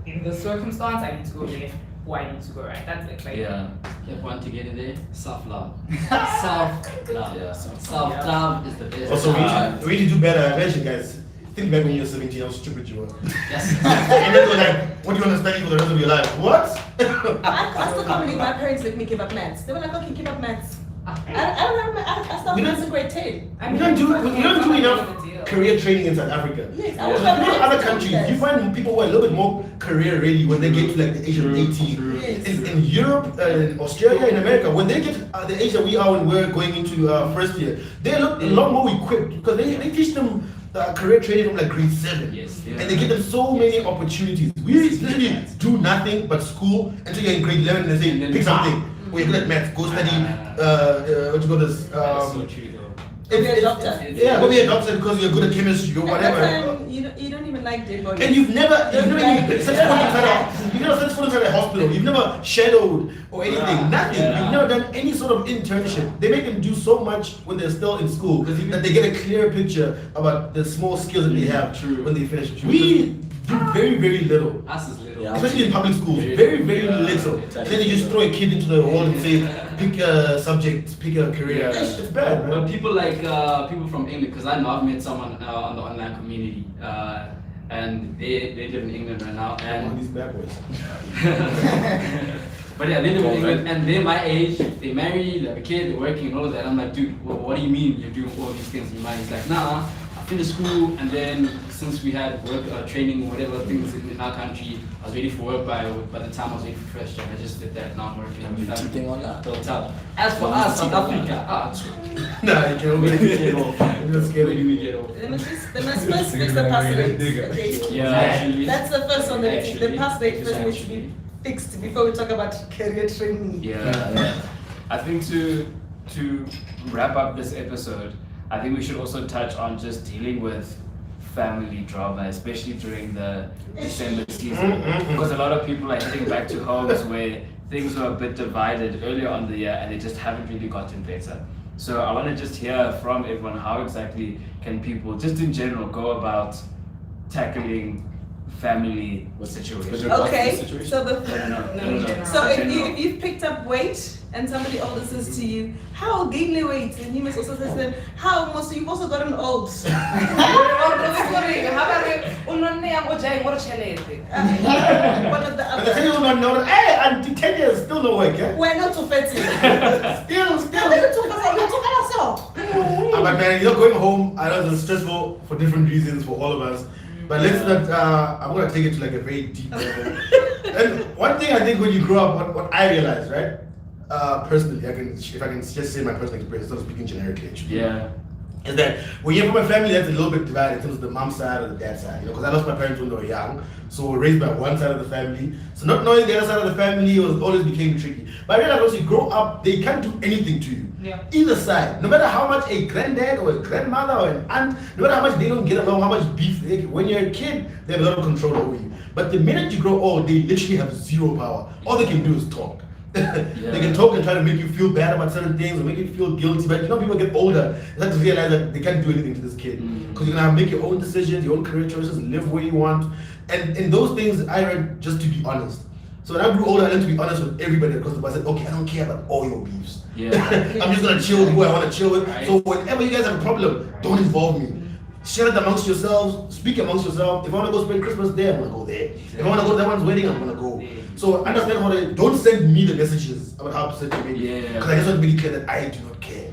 in this circumstance, I need to go left or I need to go right. That's it. Like, Step one to get in there, self-love. Self-love. Self-love is the best. Also, we need to do better. I mentioned, guys. Think back when you were 17, how stupid you were. Yes. And then we're like, what do you want to study for the rest of your life? What? I still can't believe my parents let me give up maths. They were like, okay, give up maths. I started maths in grade 10. We don't do enough career training in South Africa. Yes, In other countries, you find people who are a little bit more career ready when they get to like the age of 18. Yes. In Europe, Australia, in America, when they get the age that we are when we're going into first year, they look a lot more equipped because they teach them career training from like grade 7. And they give them so many opportunities. We literally do nothing but school until you're in grade 11 and they say, pick something. Or you're good at maths, go study, what you call this? That's so true though. Be a doctor. Yeah, go be a doctor because you're good at chemistry or whatever. You don't even like dead bodies. And you've never set foot inside a hospital. You've never shadowed or anything. Nothing. You've never done any sort of internship. They make them do so much when they're still in school that they get a clear picture about the small skills that they have when they finish. We do very, very little. Us is little. Especially in public schools. Very, very little. And then you just throw a kid into the wall and say, pick a subject, pick a career. It's bad, man. But people like people from England, because I know I've met someone on the online community, and they live in England right now. And one of these bad boys. But yeah, they live in England, and they're my age. They married, they have a kid, they're working, and all of that. I'm like, dude, what do you mean you're doing all these things in your mind? He's like, nah. I finished school, and then since we had work training, whatever things in our country, I was ready for work by the time I was ready for first job. I just did that. Now I'm working. Cheating on that. Built up. As for us, South Africa, Nah, you can't really get off. where do we get off? They must first fix the pass rate. Actually. That's the first one. The pass rate first needs to be fixed before we talk about career training. I think to wrap up this episode, I think we should also touch on just dealing with family drama, especially during the December season, because a lot of people are heading back to homes where things were a bit divided earlier on the year and they just haven't really gotten better. So I want to just hear from everyone, how exactly can people, just in general, go about tackling family situation. Okay, so No. so if you've picked up weight and somebody older says to you, how gain the weight? And you must also say to them, how much? You've also gotten old. One of the And other. the thing is, not know, hey, I'm 10 years, still no work, yeah? We're not too fatty. Still. But man, going home, I know it's stressful for different reasons for all of us. But let's not, I'm going to take it to like a very deep level. And one thing I think when you grow up, what I realized, right? Personally, if I can just say my personal experience, instead of speaking generically, actually. Yeah. Is that when you're from a family that's a little bit divided in terms of the mom side or the dad side, you know, because I lost my parents when they were young, so we're raised by one side of the family. So not knowing the other side of the family always became tricky. But I realized once you grow up, they can't do anything to you. Yeah. Either side, no matter how much a granddad or a grandmother or an aunt, no matter how much they don't get along, how much beef when you're a kid, they have a lot of control over you. But the minute you grow old, they literally have zero power. All they can do is talk. They can talk and try to make you feel bad about certain things or make you feel guilty. But you know, people get older, they have to realize that they can't do anything to this kid. Because you're gonna have to make your own decisions, your own career choices, live where you want. And in those things, I learned just to be honest. So when I grew older, I learned to be honest with everybody because I said, okay, I don't care about all your beefs. I'm just gonna chill with who I want to chill with. Right. So whenever you guys have a problem, don't involve me. Share it amongst yourselves, speak amongst yourselves. If I want to go spend Christmas there, I'm gonna go there. If I want to go to that one's wedding, I'm gonna go. So understand how they don't send me the messages about how upset you made me. Because I just want to make it clear that I do not care.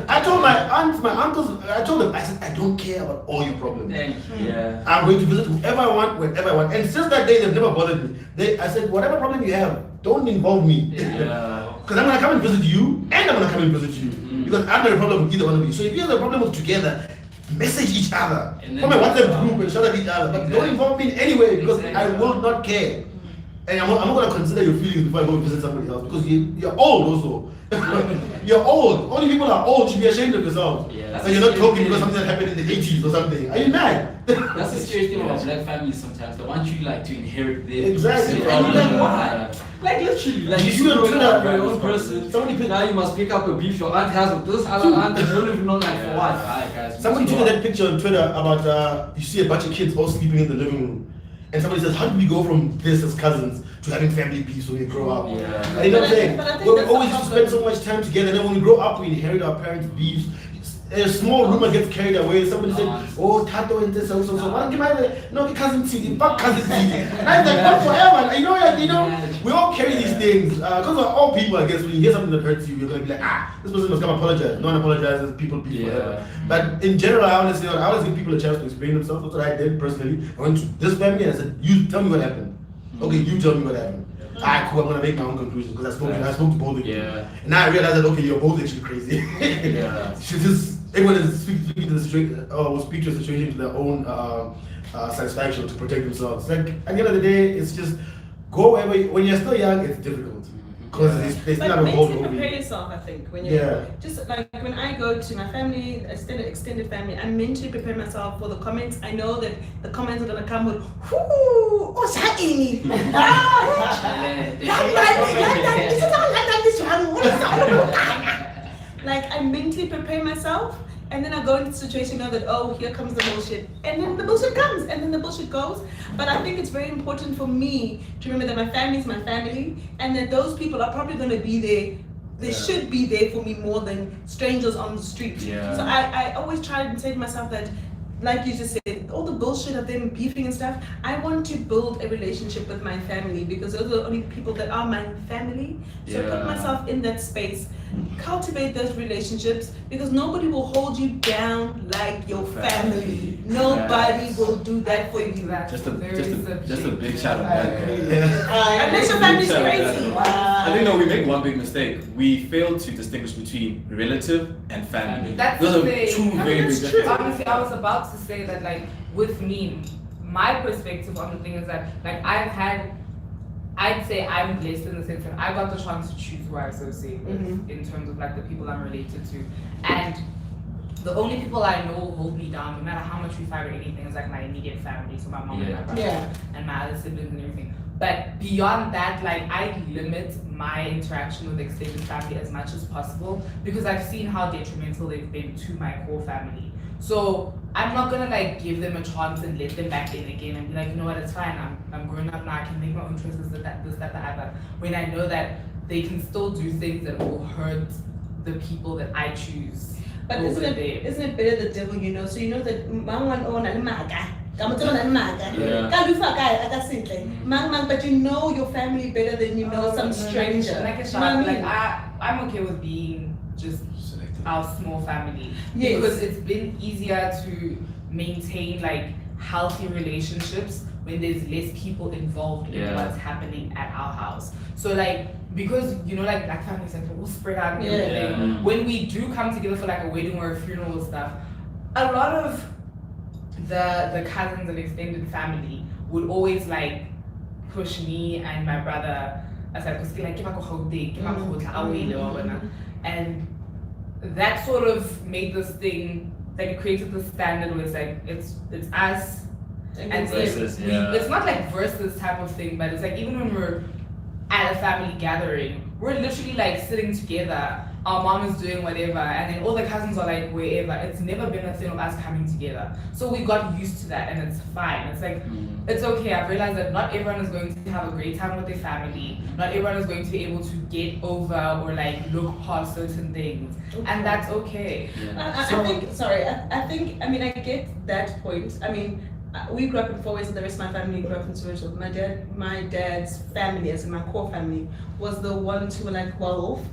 I told my aunts, my uncles, I told them, I said, I don't care about all your problems. I'm going to visit whoever I want, whenever I want. And since that day, they've never bothered me. I said, whatever problem you have, don't involve me. Because I'm going to come and visit you, and I'm going to come and visit you. Because I don't have a problem with either one of you. So if you have a problem with together, message each other. Come and WhatsApp group and shout at each other. But don't involve me in any way because I will not care. And I'm not going to consider your feelings before I go visit somebody else because you're old also. You're old. Only people are old should be ashamed of yourselves. So you're not talking because something that happened in the 80s or something. Are you mad? That's the scary thing about black families sometimes. They want you like to inherit their Exactly. And you're like, why? Like literally, like You you don't growing do up, that. you're your own person. Now you must pick up a beef your aunt has with this other aunt. You don't even know like for what. Alright, guys. Somebody tweeted that picture on Twitter about you see a bunch of kids all sleeping in the living room. And somebody says, how do we go from this as cousins to having family peace when we grow up? And you know what I'm saying? But I think We that's always the used to spend so much time together, and then when we grow up, we inherit our parents' beefs. A small rumor gets carried away. Somebody said, oh, Thato and this, so. No, cousin T, fuck cousin T. And I was like, fuck forever. You know, we all carry these things. Because we're all people, I guess, when you hear something that hurts you, you're going to be like, this person must come apologize. No one apologizes, people beef, whatever. But in general, I always give people a chance to explain themselves. That's what I did personally. I went to this family and I said, you tell me what happened. Okay, you tell me what happened. Alright, cool, I'm gonna make my own conclusions because I spoke to both of you. And now I realized that, okay, you're both actually crazy. Everyone is speaking to the situation, or will speak to a situation to their own satisfaction to protect themselves. Like, at the end of the day, it's just go wherever when you're still young, it's difficult. Because they still have a hold over you. Prepare yourself, I think. When you're just like when I go to my family, extended family, I mentally prepare myself for the comments. I know that the comments are gonna come with what's happening? Like I mentally prepare myself and then I go into the situation know that here comes the bullshit. And then the bullshit comes and then the bullshit goes. But I think it's very important for me to remember that my family is my family and that those people are probably gonna be there. They should be there for me more than strangers on the street. So I always try and say to myself that, like you just said, all the bullshit of them beefing and stuff, I want to build a relationship with my family because those are the only people that are my family. So put myself in that space, cultivate those relationships because nobody will hold you down like your family. Nobody will do that for you. Just a big shout out. Unless your family's crazy. I think no, we make one big mistake. We fail to distinguish between relative and family. That's Those the are thing. two very big differences. Honestly, I was about to say that, like, with me, my perspective on the thing is that, like, I'd say I'm blessed in the sense that I got the chance to choose who I associate with in terms of, like, the people I'm related to. And the only people I know hold me down, no matter how much we fight or anything, is, like, my immediate family. So my mom and my brother and my other siblings and everything. But beyond that, like, I limit my interaction with extended family as much as possible because I've seen how detrimental they've been to my core family. So I'm not gonna like give them a chance and let them back in again and be like, you know what, it's fine. I'm grown up now. I can make my own choices. This, that, the other. When I know that they can still do things that will hurt the people that I choose. But isn't it better the devil you know? So you know that but you know your family better than you know some stranger. I'm okay with being just our small family. Yes. Because it's been easier to maintain like healthy relationships when there's less people involved in what's happening at our house. So like, because you know, like black families like all spread out and everything. When we do come together for like a wedding or a funeral or stuff, a lot of the cousins and extended family would always like push me and my brother aside because like and that sort of made this thing like it created this standard where it's like it's us and versus, it's not like versus type of thing, but it's like even when we're at a family gathering, we're literally like sitting together. Our mom is doing whatever, and then all the cousins are like wherever. It's never been a thing of us coming together. So we got used to that, and it's fine. It's like, it's okay. I've realized that not everyone is going to have a great time with their family. Not everyone is going to be able to get over or like look past certain things, and that's okay. I mean, I get that point. I mean, we grew up in Fourways and the rest of my family grew up in Soweto. My dad's family, as in my core family, was the ones who were like well-off.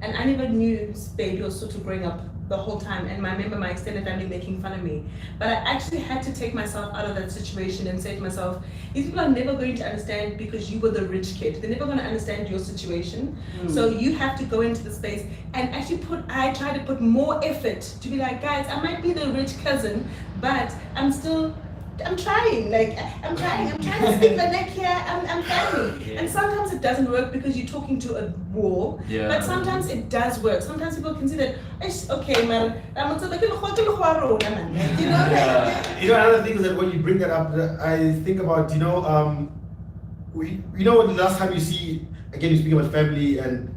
And I never knew Spade was sort of growing up the whole time. And I remember my extended family making fun of me. But I actually had to take myself out of that situation and say to myself, these people are never going to understand because you were the rich kid. They're never going to understand your situation. So you have to go into the space and actually I try to put more effort to be like, guys, I might be the rich cousin, but I'm trying to stick my neck here, I'm family. And sometimes it doesn't work because you're talking to a wall, but sometimes it does work. Sometimes people can see that, it's okay, man, you know, another thing is that when you bring that up, I think about, you know the last time you see, again, you speak about family and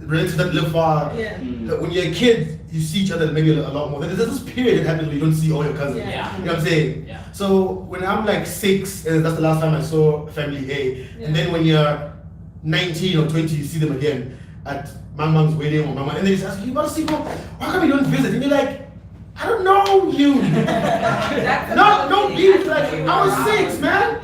relatives that live far. When you're a kid, you see each other maybe a lot more. There's this period that happens where you don't see all your cousins. You know what I'm saying? So when I'm like 6, and that's the last time I saw family A, and then when you're 19 or 20, you see them again at my mom's wedding or mama, and they just ask you, Sipho, why come you don't visit? And you're like, I don't know you. no beef. Like, I was 6, man.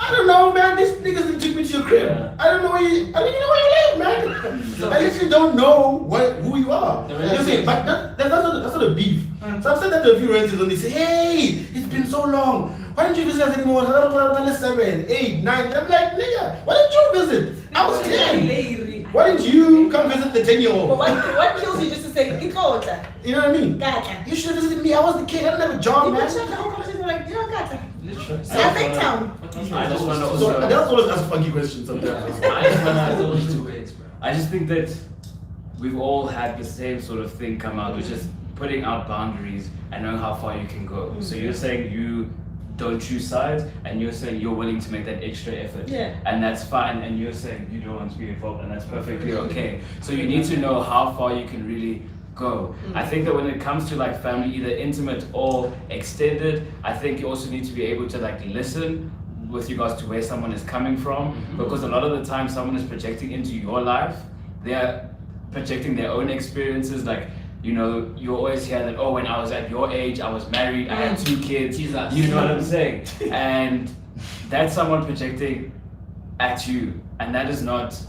I don't know, man. These niggas took me to your crib. I don't know where you. I don't even know where you live, man. I literally don't know who you are. You know what I'm saying? But that's not a beef. So I've said that to a few relatives and they say, hey, it's been so long. Why don't you visit us anymore? 7, 8, 9. I'm like, nigga, why didn't you visit? I was 10. Why didn't you come visit the 10-year-old? But what kills you just to say, you know what I mean? You should have visited me. I was the kid. I didn't have a job, man. You the whole conversation like, you know, gotcha. Literally. I think town. I just always ask funky questions sometimes. I just think that we've all had the same sort of thing come out, which is putting out boundaries and knowing how far you can go. So you're saying you don't choose sides, and you're saying you're willing to make that extra effort, and that's fine, and you're saying you don't want to be involved, and that's perfectly okay. So you need to know how far you can really go. I think that when it comes to like family, either intimate or extended, I think you also need to be able to like listen with regards to where someone is coming from, because a lot of the time someone is projecting into your life, they're projecting their own experiences. Like, you know, you always hear that, oh, when I was at your age, I was married, I had 2 kids, Jesus. You know what I'm saying? And that's someone projecting at you, and that is not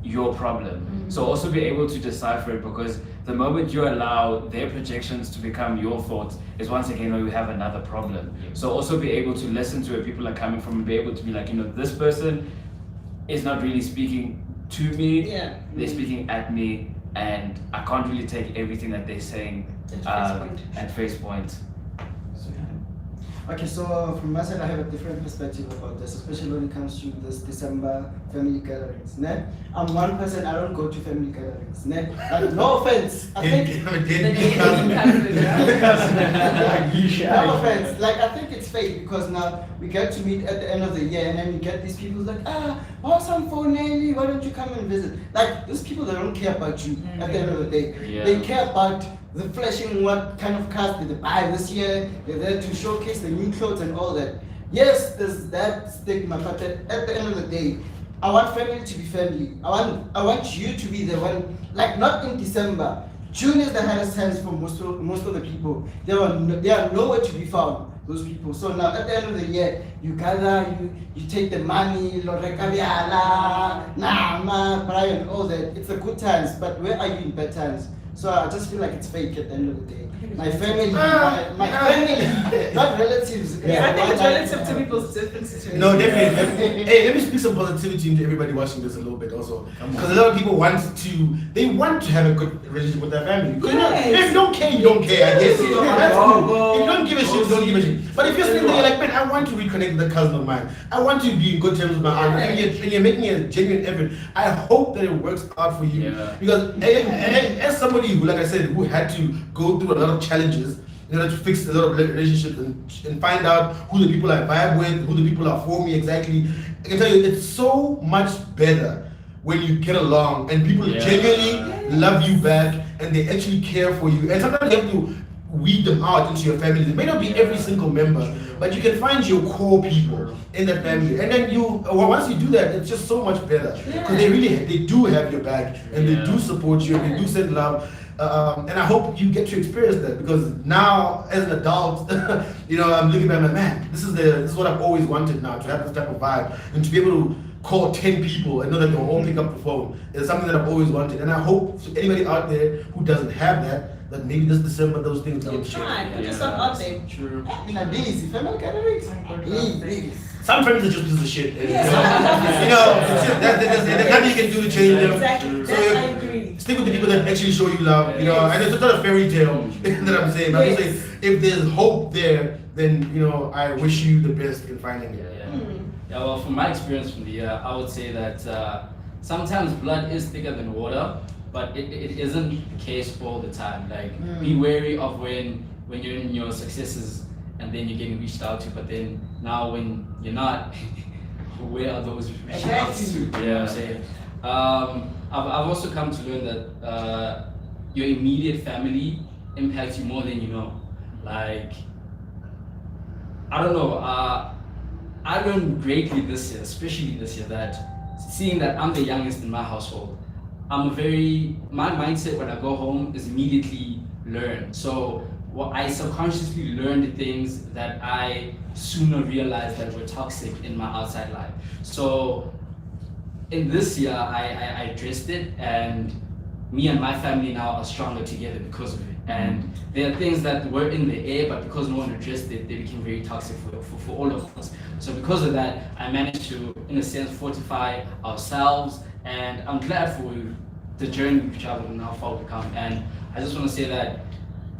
your problem. So also be able to decipher it, because the moment you allow their projections to become your thoughts is once again where we have another problem. So also be able to listen to where people are coming from and be able to be like, you know, this person is not really speaking to me, they're speaking at me, and I can't really take everything that they're saying at face point. Okay, so from my side, I have a different perspective about this, especially when it comes to this December family gatherings. I'm one person, I don't go to family gatherings. Like, no offense. I think no offense. Like, I think it's fake because now we get to meet at the end of the year and then we get these people like, what's on phone, Nelly? Why don't you come and visit? Like, those people that don't care about you at the end of the day. Yeah. They care about the flashing, what kind of cars did they buy this year. They're there to showcase the new clothes and all that. Yes, there's that stigma, but at the end of the day, I want family to be family. I want you to be the one, like not in December. June is the hardest times for most of the people. They are nowhere to be found, those people. So now at the end of the year, you gather, you take the money, Brian, all that. It's a good times, but where are you in bad times? So I just feel like it's fake at the end of the day. My family, my family, not relatives. Yeah, I think it's relative to people's different situations. No, definitely. Hey, let me speak some positivity into everybody watching this a little bit also. Because a lot of people want to have a good relationship with their family. Yes. If you don't care, you don't care, I guess. If you don't give a shit, you don't give a shit. But if you're sitting there, you're like, man, I want to reconnect with a cousin of mine. I want to be in good terms with my aunt. And you're making a genuine effort. I hope that it works out for you. Yeah. Because as somebody who, like I said, who had to go through a lot of challenges in order to fix a lot of relationships and find out who the people I vibe with, who the people are for me exactly. I can tell you, it's so much better when you get along and people genuinely love you back and they actually care for you. And sometimes you have to weed them out into your family. It may not be every single member, but you can find your core people in that family. And then once you do that, it's just so much better. Because they do have your back and they do support you and they do send love. And I hope you get to experience that, because now as an adult, I'm looking back like, man, this is what I've always wanted now, to have this type of vibe and to be able to call 10 people and know that they'll all pick up the phone. It's something that I've always wanted. And I hope anybody out there who doesn't have that maybe this December those things don't try. Put yourself out there. True. In a busy family gatherings. Some families are just pieces of shit. There's nothing you can do to change them. Exactly. So I agree. Stick with the people that actually show you love, and it's not a fairy tale that I'm saying. I'm just saying, if there's hope there, then I wish you the best in finding it. Yeah, well, from my experience from the year, I would say that sometimes blood is thicker than water, but it isn't the case all the time. Like, be wary of when you're in your successes and then you're getting reached out to, but then now when you're not, where are those reached out to? You know what I'm saying? I've also come to learn that your immediate family impacts you more than you know. Like, I don't know, I learned greatly this year, especially this year, that seeing that I'm the youngest in my household, my mindset when I go home is immediately learn. So I subconsciously learned things that I sooner realized that were toxic in my outside life. So in this year, I addressed it, and me and my family now are stronger together because of it. And there are things that were in the air, but because no one addressed it, they became very toxic for all of us. So because of that, I managed to, in a sense, fortify ourselves, and I'm glad for the journey we've traveled and how far we've come. And I just want to say that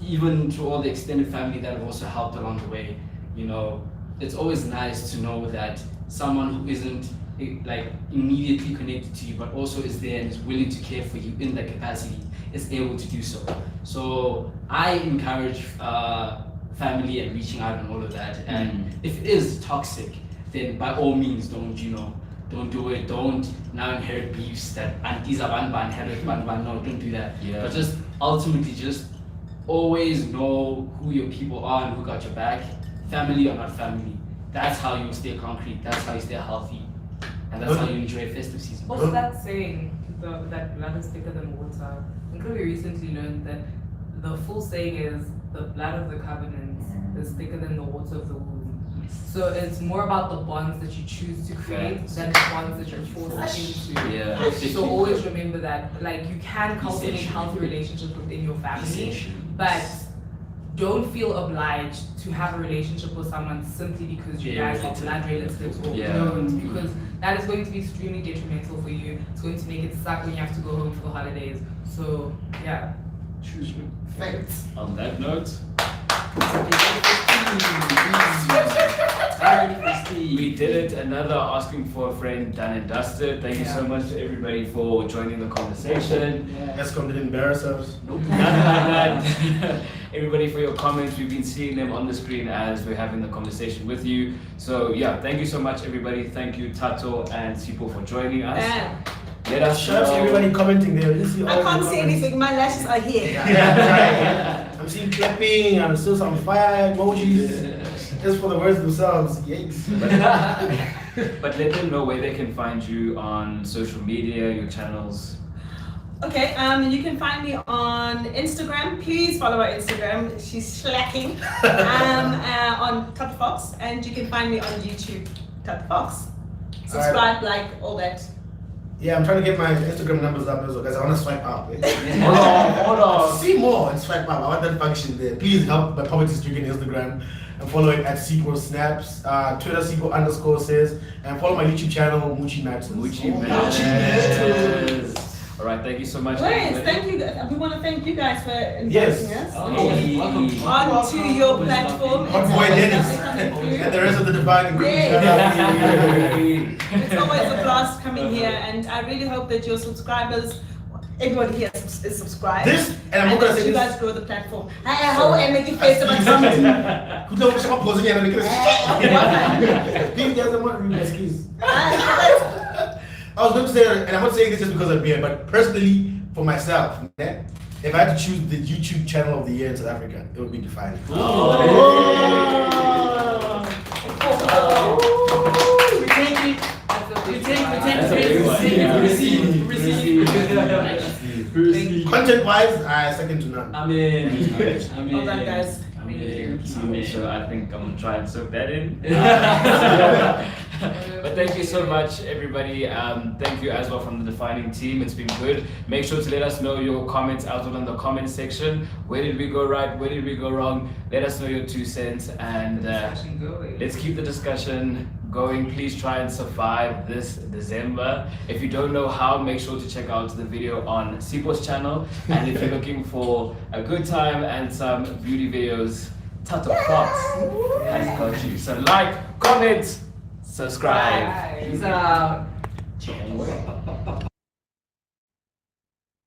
even to all the extended family that have also helped along the way, it's always nice to know that someone who isn't like immediately connected to you, but also is there and is willing to care for you in that capacity, is able to do so. So I encourage family and reaching out and all of that. And if it is toxic, then by all means don't do it. Don't now inherit beefs that aunties are ban inherit ban. No, don't do that. But just ultimately just always know who your people are and who got your back, family or not family. That's how you stay concrete. That's how you stay healthy. And that's how you enjoy festive season. What's that saying? That blood is thicker than water. I think we recently learned that the full saying is the blood of the covenant is thicker than the water of the womb. So it's more about the bonds that you choose to create than the bonds that you're forced into. So always remember that, like, you can cultivate healthy relationships within your family, but don't feel obliged to have a relationship with someone simply because you guys are blood relatives or don't, because that is going to be extremely detrimental for you. It's going to make it suck when you have to go home for the holidays. So choose facts. On that note, All We did it. Another asking for a friend, done and dusted. Thank you so much to everybody for joining the conversation. Let's come to embarrass us. Nothing like that. Everybody for your comments. We've been seeing them on the screen as we're having the conversation with you. So yeah, thank you so much, everybody. Thank you, Thato and Sipho, for joining us. Let us Shout out to everybody commenting there. I can't see anything. My lashes are here. Yeah, I'm seeing clapping. I'm still some fire emojis. Just for the words themselves. Yikes. But let them know where they can find you on social media, your channels. Okay, you can find me on Instagram. Please follow our Instagram. She's slacking. On Thato Fox, and you can find me on YouTube, Thato Fox. Subscribe, like, all that. Yeah, I'm trying to get my Instagram numbers up as well, guys. I want to swipe up. Hold on. See more and swipe up. I want that function there. Please help my poverty stricken Instagram and follow it at Sipho Snaps, Twitter Sipho_says, and follow my YouTube channel Muchindu. All right, thank you so much. Wait, thank you. We want to thank you guys for inviting us onto your platform. Hot boy Dennis and the rest of the divine group. It's always a blast coming here, and I really hope that your subscribers, everybody here is subscribed. This, and I'm not going to say you this. guys grow the platform. How am I making face about something? Good luck with someone posing here and Please get them one real skis. I was going to say, and I'm not saying this just because I'm here, but personally, for myself, if I had to choose the YouTube channel of the year in South Africa, it would be Define. We take it. Content-wise, I second to none. Amen. Well done, guys. So I think I'm gonna try and soak that in. But thank you so much, everybody. Thank you as well from the Defining team. It's been good. Make sure to let us know your comments out in the comment section. Where did we go right? Where did we go wrong? Let us know your 2 cents, and let's keep the discussion going. Please try and survive this December. If you don't know how, make sure to check out the video on Sipho's channel. And if you're looking for a good time and some beauty videos, Thato Fox has got you. So like, comment, subscribe. Peace out.